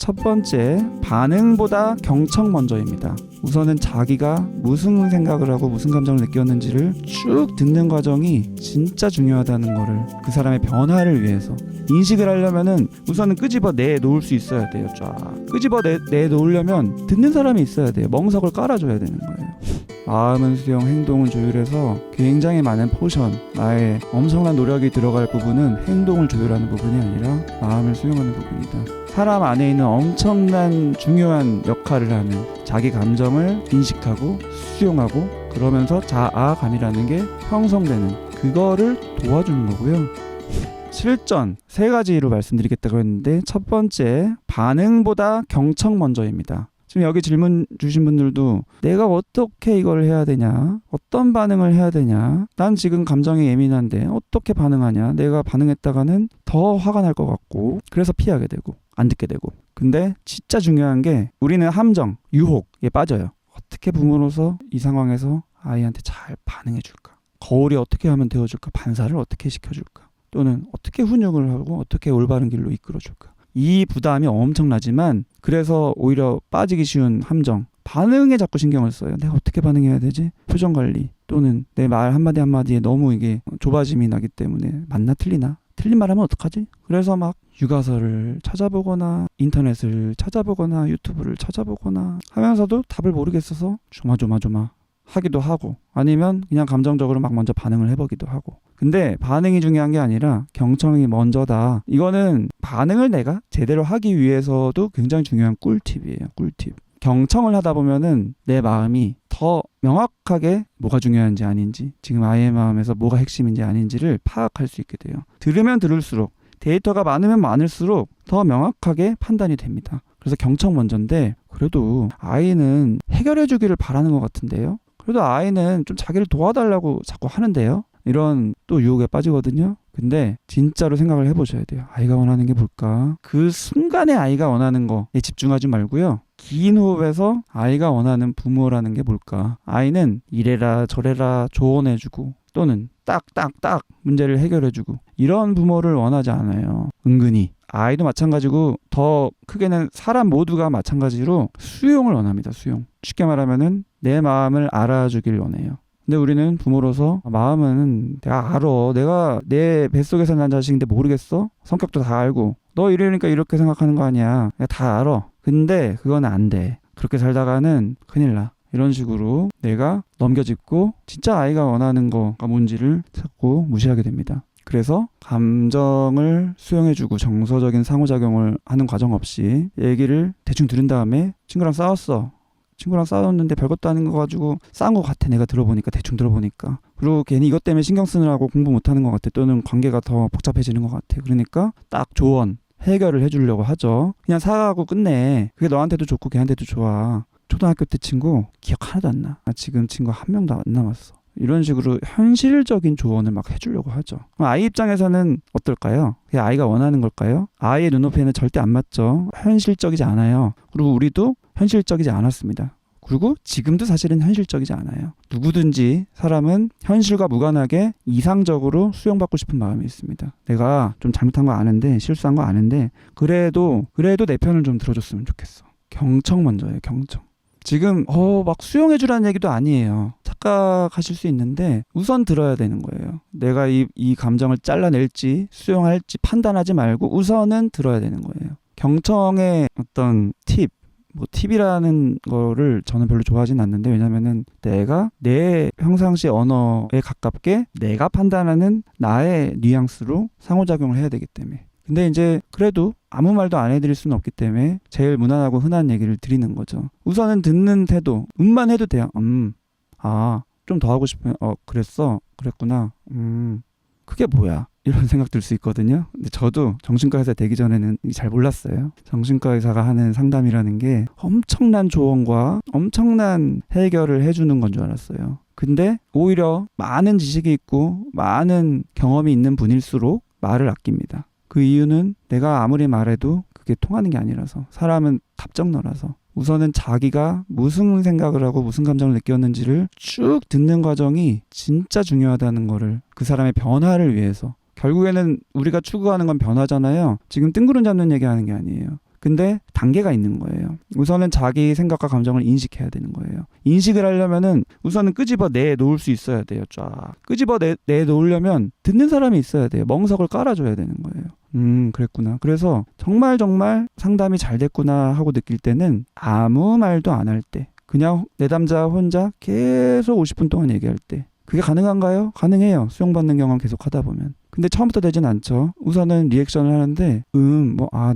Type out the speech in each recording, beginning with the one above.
첫 번째, 반응보다 경청 먼저입니다. 우선은 자기가 무슨 생각을 하고 무슨 감정을 느꼈는지를 쭉 듣는 과정이 진짜 중요하다는 거를, 그 사람의 변화를 위해서 인식을 하려면은 우선은 끄집어 내놓을 수 있어야 돼요. 쫙 끄집어 내놓으려면 듣는 사람이 있어야 돼요. 멍석을 깔아줘야 되는 거예요. 마음은 수용, 행동은 조율해서 굉장히 많은 포션, 나의 엄청난 노력이 들어갈 부분은 행동을 조율하는 부분이 아니라 마음을 수용하는 부분이다. 사람 안에 있는 엄청난 중요한 역할을 하는 자기 감정을 인식하고 수용하고 그러면서 자아감이라는 게 형성되는, 그거를 도와주는 거고요. 실전 3가지로 말씀드리겠다고 했는데, 첫 번째, 반응보다 경청 먼저입니다. 지금 여기 질문 주신 분들도 내가 어떻게 이걸 해야 되냐, 어떤 반응을 해야 되냐, 난 지금 감정이 예민한데 어떻게 반응하냐, 내가 반응했다가는 더 화가 날 것 같고 그래서 피하게 되고 안 듣게 되고. 근데 진짜 중요한 게, 우리는 함정, 유혹에 빠져요. 어떻게 부모로서 이 상황에서 아이한테 잘 반응해 줄까, 거울이 어떻게 하면 되어줄까, 반사를 어떻게 시켜줄까, 또는 어떻게 훈육을 하고 어떻게 올바른 길로 이끌어줄까. 이 부담이 엄청나지만, 그래서 오히려 빠지기 쉬운 함정, 반응에 자꾸 신경을 써요. 내가 어떻게 반응해야 되지? 표정 관리, 또는 내 말 한마디 한마디에 너무 이게 조바심이 나기 때문에 맞나 틀리나? 틀린 말 하면 어떡하지? 그래서 막 육아서를 찾아보거나 인터넷을 찾아보거나 유튜브를 찾아보거나 하면서도 답을 모르겠어서 조마조마 하기도 하고, 아니면 그냥 감정적으로 막 먼저 반응을 해보기도 하고. 근데 반응이 중요한 게 아니라 경청이 먼저다. 이거는 반응을 내가 제대로 하기 위해서도 굉장히 중요한 꿀팁이에요. 꿀팁. 경청을 하다 보면은 내 마음이 더 명확하게 뭐가 중요한지 아닌지, 지금 아이의 마음에서 뭐가 핵심인지 아닌지를 파악할 수 있게 돼요. 들으면 들을수록, 데이터가 많으면 많을수록 더 명확하게 판단이 됩니다. 그래서 경청 먼저인데, 그래도 아이는 해결해 주기를 바라는 것 같은데요. 그래도 아이는 좀 자기를 도와달라고 자꾸 하는데요. 이런 또 유혹에 빠지거든요. 근데 진짜로 생각을 해보셔야 돼요. 아이가 원하는 게 뭘까? 그 순간에 아이가 원하는 거에 집중하지 말고요. 긴 호흡에서 아이가 원하는 부모라는 게 뭘까? 아이는 이래라 저래라 조언해주고, 또는 딱딱딱 문제를 해결해주고, 이런 부모를 원하지 않아요. 은근히 아이도 마찬가지고, 더 크게는 사람 모두가 마찬가지로 수용을 원합니다. 수용. 쉽게 말하면은 내 마음을 알아주길 원해요. 근데 우리는 부모로서 마음은 내가 알아, 내가 내 뱃속에서 난 자식인데 모르겠어? 성격도 다 알고, 너 이러니까 이렇게 생각하는 거 아니야, 내가 다 알아. 근데 그건 안 돼. 그렇게 살다가는 큰일 나. 이런 식으로 내가 넘겨짚고 진짜 아이가 원하는 거가 뭔지를 자꾸 무시하게 됩니다. 그래서 감정을 수용해주고 정서적인 상호작용을 하는 과정 없이 얘기를 대충 들은 다음에, 친구랑 싸웠어. 친구랑 싸웠는데 별것도 아닌 거 가지고 싸운 것 같아. 내가 들어보니까, 대충 들어보니까. 그리고 괜히 이것 때문에 신경 쓰느라고 공부 못하는 것 같아. 또는 관계가 더 복잡해지는 것 같아. 그러니까 딱 조언, 해결을 해주려고 하죠. 그냥 사과하고 끝내. 그게 너한테도 좋고 걔한테도 좋아. 초등학교 때 친구 기억 하나도 안 나. 지금 친구 한 명도 안 남았어. 이런 식으로 현실적인 조언을 막 해주려고 하죠. 그럼 아이 입장에서는 어떨까요? 그게 아이가 원하는 걸까요? 아이의 눈높이에는 절대 안 맞죠. 현실적이지 않아요. 그리고 우리도 현실적이지 않았습니다. 그리고 지금도 사실은 현실적이지 않아요. 누구든지 사람은 현실과 무관하게 이상적으로 수용받고 싶은 마음이 있습니다. 내가 좀 잘못한 거 아는데, 실수한 거 아는데, 그래도 내 편을 좀 들어줬으면 좋겠어. 경청 먼저예요. 경청. 지금 막 수용해주라는 얘기도 아니에요. 착각하실 수 있는데 우선 들어야 되는 거예요. 내가 이 감정을 잘라낼지 수용할지 판단하지 말고 우선은 들어야 되는 거예요. 경청의 어떤 팁이라는 거를 저는 별로 좋아하진 않는데, 왜냐면은 내가 내 평상시 언어에 가깝게 내가 판단하는 나의 뉘앙스로 상호작용을 해야 되기 때문에. 근데 이제 그래도 아무 말도 안 해드릴 수는 없기 때문에 제일 무난하고 흔한 얘기를 드리는 거죠. 우선은 듣는 태도, 음만 해도 돼요. 좀 더 하고 싶으면 그랬구나. 그게 뭐야? 이런 생각 들 수 있거든요. 근데 저도 정신과 의사 되기 전에는 잘 몰랐어요. 정신과 의사가 하는 상담이라는 게 엄청난 조언과 엄청난 해결을 해주는 건 줄 알았어요. 근데 오히려 많은 지식이 있고 많은 경험이 있는 분일수록 말을 아낍니다. 그 이유는 내가 아무리 말해도 그게 통하는 게 아니라서, 사람은 답정너라서. 우선은 자기가 무슨 생각을 하고 무슨 감정을 느꼈는지를 쭉 듣는 과정이 진짜 중요하다는 거를, 그 사람의 변화를 위해서. 결국에는 우리가 추구하는 건 변화잖아요. 지금 뜬구름 잡는 얘기하는 게 아니에요. 근데 단계가 있는 거예요. 우선은 자기 생각과 감정을 인식해야 되는 거예요. 인식을 하려면은 우선은 끄집어 내놓을 수 있어야 돼요. 쫙 끄집어 내놓으려면 듣는 사람이 있어야 돼요. 멍석을 깔아줘야 되는 거예요. 그랬구나. 그래서 정말 상담이 잘 됐구나 하고 느낄 때는 아무 말도 안 할 때, 그냥 내담자 혼자 계속 50분 동안 얘기할 때. 그게 가능한가요? 가능해요. 수용받는 경험 계속 하다 보면. 근데 처음부터 되진 않죠. 우선은 리액션을 하는데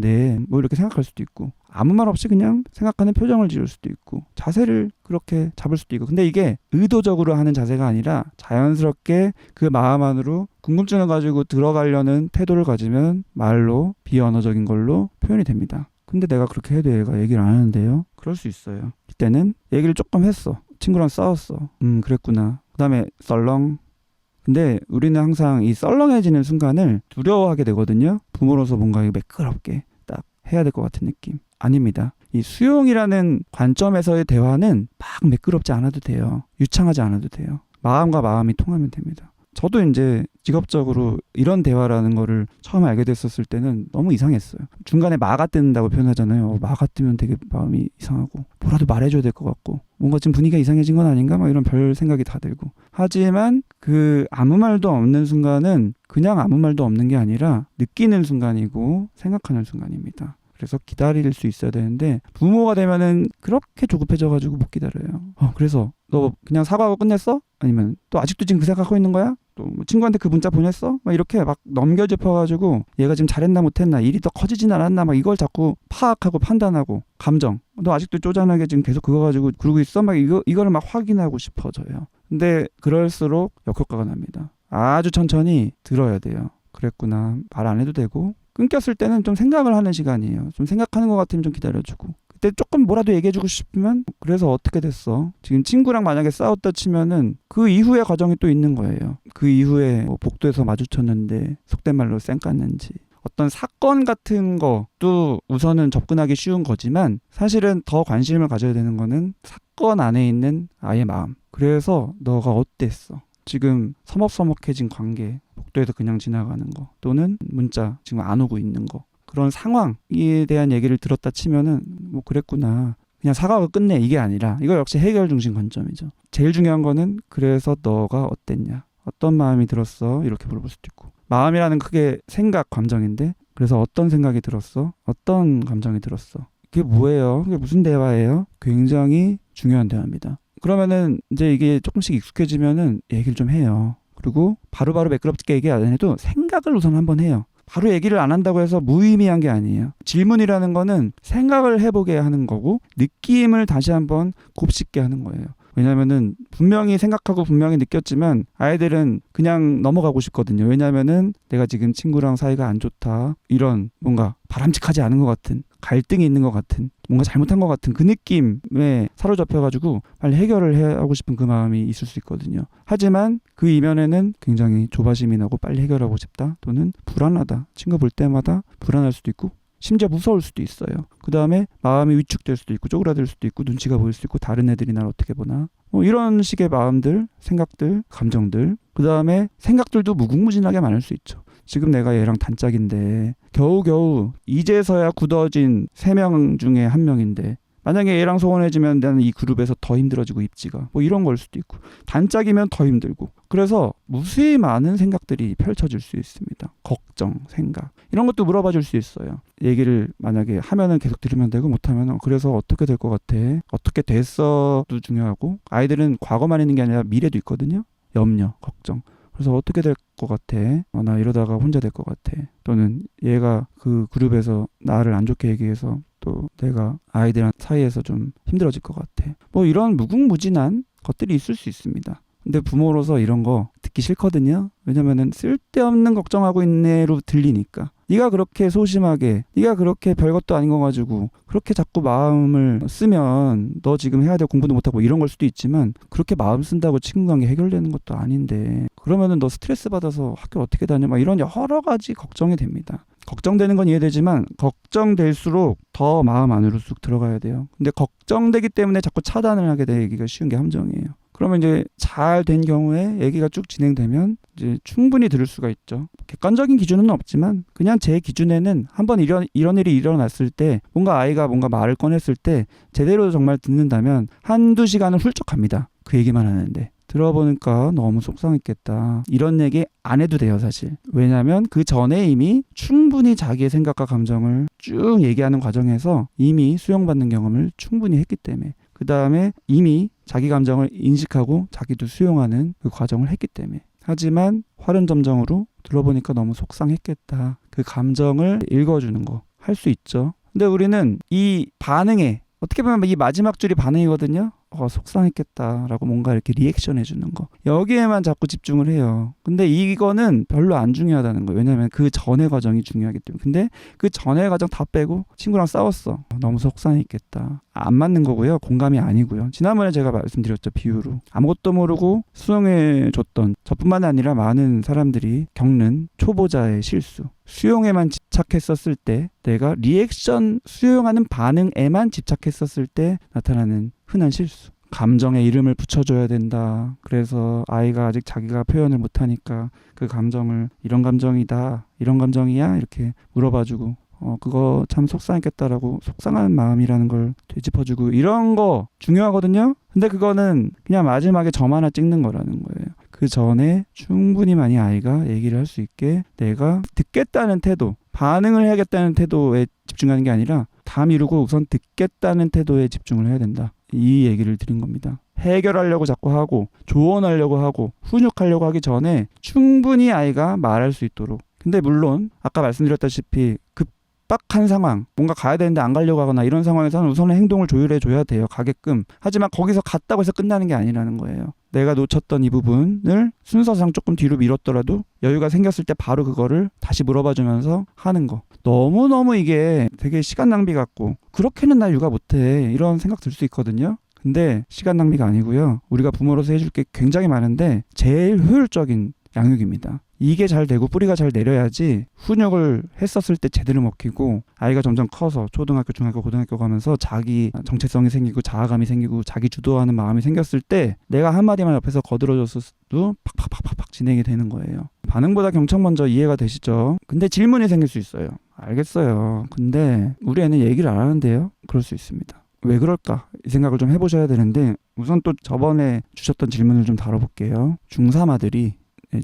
네, 이렇게 생각할 수도 있고, 아무 말 없이 그냥 생각하는 표정을 지을 수도 있고, 자세를 그렇게 잡을 수도 있고. 근데 이게 의도적으로 하는 자세가 아니라 자연스럽게 그 마음 안으로 궁금증을 가지고 들어가려는 태도를 가지면 말로, 비언어적인 걸로 표현이 됩니다. 근데 내가 그렇게 해도 얘가 얘기를 안 하는데요? 그럴 수 있어요. 이때는 얘기를 조금 했어. 친구랑 싸웠어. 그랬구나. 그 다음에 썰렁. 근데 우리는 항상 이 썰렁해지는 순간을 두려워하게 되거든요. 부모로서 뭔가 매끄럽게 딱 해야 될 것 같은 느낌. 아닙니다. 이 수용이라는 관점에서의 대화는 막 매끄럽지 않아도 돼요. 유창하지 않아도 돼요. 마음과 마음이 통하면 됩니다. 저도 이제 직업적으로 이런 대화라는 거를 처음 알게 됐었을 때는 너무 이상했어요. 중간에 마가 뜨는다고 표현하잖아요. 마가 뜨면 되게 마음이 이상하고, 뭐라도 말해줘야 될 것 같고, 뭔가 지금 분위기가 이상해진 건 아닌가? 막 이런 별 생각이 다 들고. 하지만 그 아무 말도 없는 순간은 그냥 아무 말도 없는 게 아니라 느끼는 순간이고 생각하는 순간입니다. 그래서 기다릴 수 있어야 되는데, 부모가 되면은 그렇게 조급해져가지고 못 기다려요. 그래서 너 그냥 사과하고 끝냈어? 아니면 또 아직도 지금 그 생각하고 있는 거야? 또 뭐 친구한테 그 문자 보냈어? 막 이렇게 막 넘겨짚어가지고 얘가 지금 잘했나 못했나, 일이 더 커지진 않았나, 막 이걸 자꾸 파악하고 판단하고, 감정, 너 아직도 쪼잔하게 지금 계속 그거 가지고 그러고 있어? 막 이거를 막 확인하고 싶어져요. 근데 그럴수록 역효과가 납니다. 아주 천천히 들어야 돼요. 그랬구나. 말 안 해도 되고, 끊겼을 때는 좀 생각을 하는 시간이에요. 좀 생각하는 것 같으면 좀 기다려주고, 그때 조금 뭐라도 얘기해주고 싶으면 그래서 어떻게 됐어? 지금 친구랑 만약에 싸웠다 치면은 그 이후의 과정이 또 있는 거예요. 그 이후에 뭐 복도에서 마주쳤는데 속된 말로 쌩 깠는지, 어떤 사건 같은 것도 우선은 접근하기 쉬운 거지만 사실은 더 관심을 가져야 되는 거는 사건 안에 있는 아이의 마음. 그래서 너가 어땠어? 지금 서먹서먹해진 관계, 복도에서 그냥 지나가는 거, 또는 문자 지금 안 오고 있는 거, 그런 상황에 대한 얘기를 들었다 치면은 뭐 그랬구나, 그냥 사과하고 끝내, 이게 아니라, 이거 역시 해결 중심 관점이죠. 제일 중요한 거는 그래서 너가 어땠냐, 어떤 마음이 들었어, 이렇게 물어볼 수도 있고, 마음이라는 크게 생각, 감정인데, 그래서 어떤 생각이 들었어, 어떤 감정이 들었어, 그게 뭐예요, 그게 무슨 대화예요? 굉장히 중요한 대화입니다. 그러면은 이제 이게 조금씩 익숙해지면은 얘기를 좀 해요. 그리고 바로바로 매끄럽게 얘기 안 해도 생각을 우선 한번 해요. 바로 얘기를 안 한다고 해서 무의미한 게 아니에요. 질문이라는 거는 생각을 해보게 하는 거고, 느낌을 다시 한번 곱씹게 하는 거예요. 왜냐면은 분명히 생각하고 분명히 느꼈지만 아이들은 그냥 넘어가고 싶거든요. 왜냐면은 내가 지금 친구랑 사이가 안 좋다, 이런 뭔가 바람직하지 않은 것 같은, 갈등이 있는 것 같은, 뭔가 잘못한 것 같은 그 느낌에 사로잡혀가지고 빨리 해결을 하고 싶은 그 마음이 있을 수 있거든요. 하지만 그 이면에는 굉장히 조바심이 나고 빨리 해결하고 싶다, 또는 불안하다, 친구 볼 때마다 불안할 수도 있고, 심지어 무서울 수도 있어요. 그 다음에 마음이 위축될 수도 있고, 쪼그라들 수도 있고, 눈치가 보일 수도 있고, 다른 애들이 날 어떻게 보나, 이런 식의 마음들, 생각들, 감정들. 그 다음에 생각들도 무궁무진하게 많을 수 있죠. 지금 내가 얘랑 단짝인데 겨우겨우 이제서야 굳어진 3명 중에 1명인데, 만약에 얘랑 소원해지면 나는 이 그룹에서 더 힘들어지고, 입지가 뭐 이런 걸 수도 있고, 단짝이면 더 힘들고. 그래서 무수히 많은 생각들이 펼쳐질 수 있습니다. 걱정, 생각, 이런 것도 물어봐 줄 수 있어요. 얘기를 만약에 하면은 계속 들으면 되고, 못하면 그래서 어떻게 될 것 같아, 어떻게 됐어도 중요하고, 아이들은 과거만 있는 게 아니라 미래도 있거든요. 염려, 걱정. 그래서 어떻게 될 것 같아, 나 이러다가 혼자 될 것 같아, 또는 얘가 그 그룹에서 나를 안 좋게 얘기해서 또 내가 아이들 사이에서 좀 힘들어질 것 같아, 뭐 이런 무궁무진한 것들이 있을 수 있습니다. 근데 부모로서 이런 거 듣기 싫거든요. 왜냐면은 쓸데없는 걱정하고 있네로 들리니까. 네가 그렇게 소심하게, 네가 그렇게 별것도 아닌 거 가지고 그렇게 자꾸 마음을 쓰면 너 지금 해야 될 공부도 못하고, 이런 걸 수도 있지만, 그렇게 마음 쓴다고 친구 관계 해결되는 것도 아닌데, 그러면은 너 스트레스 받아서 학교 어떻게 다녀, 막 이런 여러 가지 걱정이 됩니다. 걱정되는 건 이해되지만 걱정될수록 더 마음 안으로 쑥 들어가야 돼요. 근데 걱정되기 때문에 자꾸 차단을 하게 되기가 쉬운 게 함정이에요. 그러면 이제 잘 된 경우에 얘기가 쭉 진행되면 이제 충분히 들을 수가 있죠. 객관적인 기준은 없지만 그냥 제 기준에는 한번 이런 일이 일어났을 때 뭔가 아이가 뭔가 말을 꺼냈을 때 제대로 정말 듣는다면 한두 시간은 훌쩍 갑니다. 그 얘기만 하는데. 들어보니까 너무 속상했겠다. 이런 얘기 안 해도 돼요, 사실. 왜냐하면 그 전에 이미 충분히 자기의 생각과 감정을 쭉 얘기하는 과정에서 이미 수용받는 경험을 충분히 했기 때문에, 그 다음에 이미 자기 감정을 인식하고 자기도 수용하는 그 과정을 했기 때문에. 하지만 활은점정으로 들어보니까 너무 속상했겠다. 그 감정을 읽어주는 거 할 수 있죠. 근데 우리는 이 반응에, 어떻게 보면 이 마지막 줄이 반응이거든요. 속상했겠다라고 뭔가 이렇게 리액션 해주는 거, 여기에만 자꾸 집중을 해요. 근데 이거는 별로 안 중요하다는 거예요. 왜냐하면 그 전의 과정이 중요하기 때문에. 근데 그 전의 과정 다 빼고 친구랑 싸웠어. 너무 속상했겠다. 안 맞는 거고요. 공감이 아니고요. 지난번에 제가 말씀드렸죠. 비유로 아무것도 모르고 수용해줬던, 저뿐만 아니라 많은 사람들이 겪는 초보자의 실수. 수용에만 집착했었을 때, 내가 리액션, 수용하는 반응에만 집착했었을 때 나타나는 흔한 실수. 감정에 이름을 붙여줘야 된다. 그래서 아이가 아직 자기가 표현을 못하니까 그 감정을 이런 감정이다, 이런 감정이야, 이렇게 물어봐주고 그거 참 속상했겠다라고 속상한 마음이라는 걸 되짚어주고, 이런 거 중요하거든요. 근데 그거는 그냥 마지막에 점 하나 찍는 거라는 거예요. 그 전에 충분히 많이 아이가 얘기를 할 수 있게 내가 듣겠다는 태도, 반응을 해야겠다는 태도에 집중하는 게 아니라 다 미루고 우선 듣겠다는 태도에 집중을 해야 된다. 이 얘기를 드린 겁니다. 해결하려고 자꾸 하고 조언하려고 하고 훈육하려고 하기 전에 충분히 아이가 말할 수 있도록. 근데 물론 아까 말씀드렸다시피 급박한 상황, 뭔가 가야 되는데 안 가려고 하거나 이런 상황에서는 우선은 행동을 조율해 줘야 돼요. 가게끔. 하지만 거기서 갔다고 해서 끝나는 게 아니라는 거예요. 내가 놓쳤던 이 부분을 순서상 조금 뒤로 미뤘더라도 여유가 생겼을 때 바로 그거를 다시 물어봐 주면서 하는 거. 너무너무 이게 되게 시간 낭비 같고, 그렇게는 나 육아 못해, 이런 생각 들 수 있거든요. 근데 시간 낭비가 아니고요. 우리가 부모로서 해줄 게 굉장히 많은데 제일 효율적인 양육입니다. 이게 잘 되고 뿌리가 잘 내려야지 훈육을 했었을 때 제대로 먹히고, 아이가 점점 커서 초등학교, 중학교, 고등학교 가면서 자기 정체성이 생기고 자아감이 생기고 자기 주도하는 마음이 생겼을 때 내가 한마디만 옆에서 거들어줬어도 팍팍팍팍 진행이 되는 거예요. 반응보다 경청 먼저. 이해가 되시죠? 근데 질문이 생길 수 있어요. 알겠어요. 근데 우리 애는 얘기를 안 하는데요? 그럴 수 있습니다. 왜 그럴까? 이 생각을 좀 해보셔야 되는데, 우선 또 저번에 주셨던 질문을 좀 다뤄볼게요. 중3 아들이,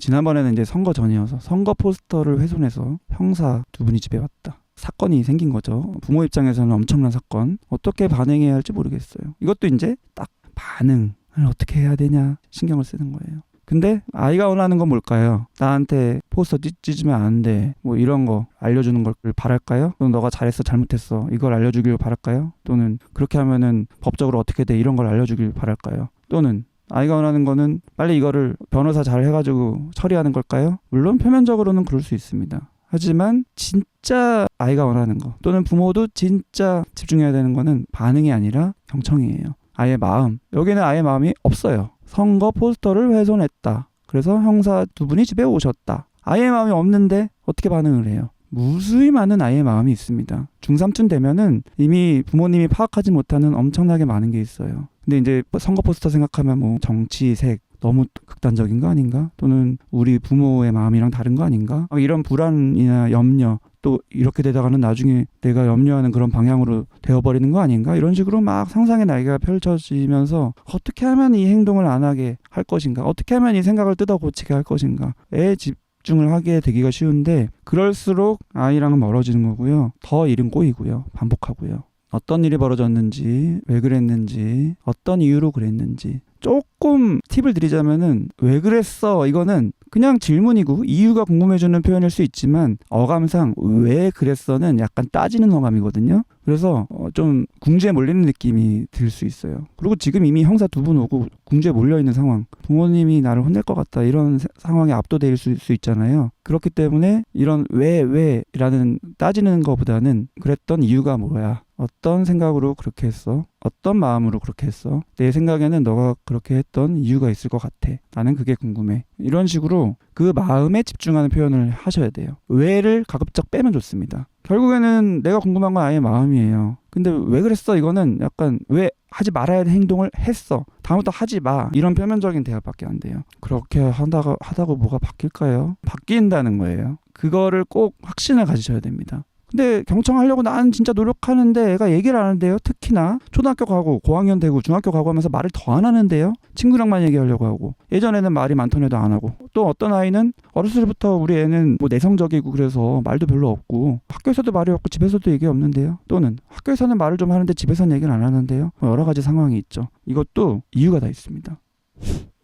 지난번에는 이제 선거 전이어서 선거 포스터를 훼손해서 형사 2분이 집에 왔다. 사건이 생긴 거죠. 부모 입장에서는 엄청난 사건. 어떻게 반응해야 할지 모르겠어요. 이것도 이제 딱 반응을 어떻게 해야 되냐 신경을 쓰는 거예요. 근데 아이가 원하는 건 뭘까요? 나한테 포스터 찢으면 안 돼, 뭐 이런 거 알려주는 걸 바랄까요? 또는 너가 잘했어, 잘못했어, 이걸 알려주길 바랄까요? 또는 그렇게 하면은 법적으로 어떻게 돼, 이런 걸 알려주길 바랄까요? 또는 아이가 원하는 거는 빨리 이거를 변호사 잘 해가지고 처리하는 걸까요? 물론 표면적으로는 그럴 수 있습니다. 하지만 진짜 아이가 원하는 거, 또는 부모도 진짜 집중해야 되는 거는 반응이 아니라 경청이에요. 아이의 마음. 여기는 아이의 마음이 없어요. 선거 포스터를 훼손했다. 그래서 형사 2분이 집에 오셨다. 아이의 마음이 없는데 어떻게 반응을 해요? 무수히 많은 아이의 마음이 있습니다. 중3쯤 되면은 이미 부모님이 파악하지 못하는 엄청나게 많은 게 있어요. 근데 이제 선거 포스터 생각하면 뭐 정치색 너무 극단적인 거 아닌가? 또는 우리 부모의 마음이랑 다른 거 아닌가? 이런 불안이나 염려, 또 이렇게 되다가는 나중에 내가 염려하는 그런 방향으로 되어버리는 거 아닌가? 이런 식으로 막 상상의 나이가 펼쳐지면서 어떻게 하면 이 행동을 안 하게 할 것인가? 어떻게 하면 이 생각을 뜯어 고치게 할 것인가?에 집중을 하게 되기가 쉬운데, 그럴수록 아이랑은 멀어지는 거고요. 더 일은 꼬이고요. 반복하고요. 어떤 일이 벌어졌는지, 왜 그랬는지, 어떤 이유로 그랬는지 조금 팁을 드리자면은, 왜 그랬어? 이거는 그냥 질문이고 이유가 궁금해지는 표현일 수 있지만 어감상 왜 그랬어는 약간 따지는 어감이거든요. 그래서 좀 궁지에 몰리는 느낌이 들 수 있어요. 그리고 지금 이미 형사 2분 오고 궁지에 몰려있는 상황, 부모님이 나를 혼낼 것 같다, 이런 상황에 압도될 수 있잖아요. 그렇기 때문에 이런 왜라는 따지는 것보다는 그랬던 이유가 뭐야? 어떤 생각으로 그렇게 했어? 어떤 마음으로 그렇게 했어? 내 생각에는 너가 그렇게 했던 이유가 있을 것 같아. 나는 그게 궁금해. 이런 식으로 그 마음에 집중하는 표현을 하셔야 돼요. 왜를 가급적 빼면 좋습니다. 결국에는 내가 궁금한 건 아예 마음이에요. 근데 왜 그랬어? 이거는 약간 왜 하지 말아야 할 행동을 했어. 다음부터 하지 마. 이런 표면적인 대화밖에 안 돼요. 그렇게 하다고 뭐가 바뀔까요? 바뀐다는 거예요. 그거를 꼭 확신을 가지셔야 됩니다. 근데 경청하려고 난 진짜 노력하는데 애가 얘기를 안 하는데요. 특히나 초등학교 가고 고학년 되고 중학교 가고 하면서 말을 더 안 하는데요. 친구랑만 얘기하려고 하고 예전에는 말이 많던 애도 안 하고 또 어떤 아이는 어렸을 때부터 우리 애는 뭐 내성적이고 그래서 말도 별로 없고 학교에서도 말이 없고 집에서도 얘기 없는데요. 또는 학교에서는 말을 좀 하는데 집에서는 얘기를 안 하는데요. 뭐 여러 가지 상황이 있죠. 이것도 이유가 다 있습니다.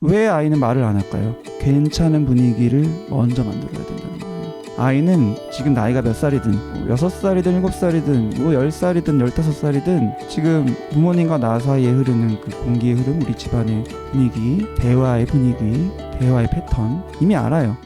왜 아이는 말을 안 할까요? 괜찮은 분위기를 먼저 만들어야 된다는 거예요. 아이는 지금 나이가 몇 살이든 6살이든 7살이든 10살이든 15살이든 지금 부모님과 나 사이에 흐르는 그 공기의 흐름, 우리 집안의 분위기, 대화의 분위기, 대화의 패턴 이미 알아요.